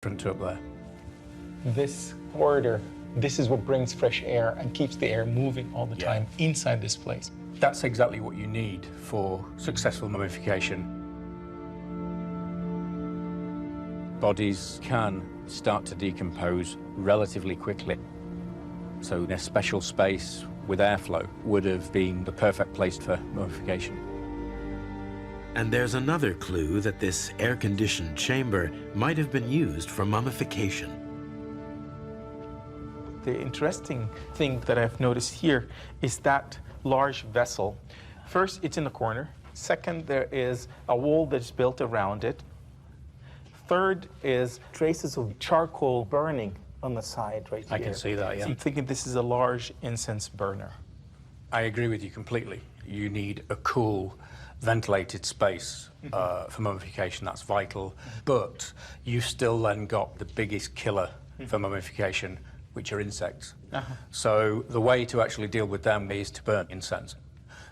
Front up there. This corridor, this is what brings fresh air and keeps the air moving all the time inside this place. That's exactly what you need for successful mummification. Bodies can start to decompose relatively quickly. So a special space with airflow would have been the perfect place for mummification. And there's another clue that this air-conditioned chamber might have been used for mummification. The interesting thing that I've noticed here is that large vessel. First, it's in the corner. Second, there is a wall that's built around it. Third is traces of charcoal burning on the side right here. I can see that, yeah. So I'm thinking this is a large incense burner. I agree with you completely. You need a cool, ventilated space for mummification. That's vital. But you've still then got the biggest killer for mummification, which are insects. So the way to actually deal with them is to burn incense.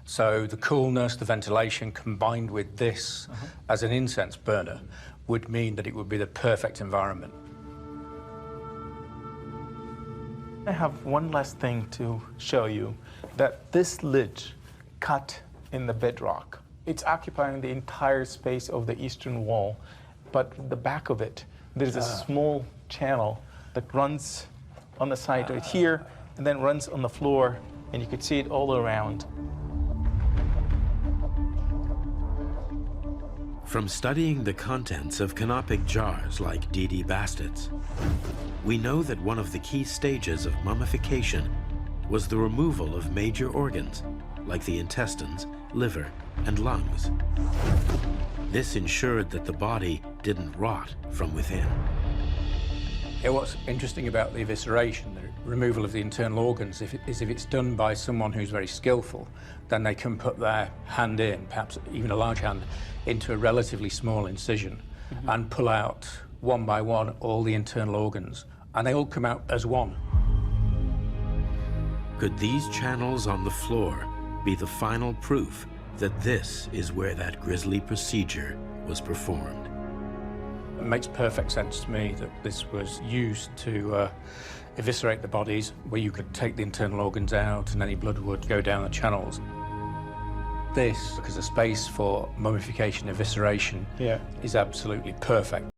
So the coolness, the ventilation, combined with this as an incense burner would mean that it would be the perfect environment. I have one last thing to show you, that this lid cut in the bedrock, it's occupying the entire space of the eastern wall, but the back of it, there's a small channel that runs on the side right here, and then runs on the floor, and you could see it all around. From studying the contents of canopic jars like DD Bastids, we know that one of the key stages of mummification was the removal of major organs like the intestines, liver, and lungs. This ensured that the body didn't rot from within. Yeah, what's interesting about the evisceration, the removal of the internal organs, is if it's done by someone who's very skillful, then they can put their hand in, perhaps even a large hand, into a relatively small incision and pull out one by one all the internal organs, and they all come out as one. Could these channels on the floor be the final proof that this is where that grisly procedure was performed? It makes perfect sense to me that this was used to eviscerate the bodies, where you could take the internal organs out and any blood would go down the channels. This, because the space for mummification, evisceration, is absolutely perfect.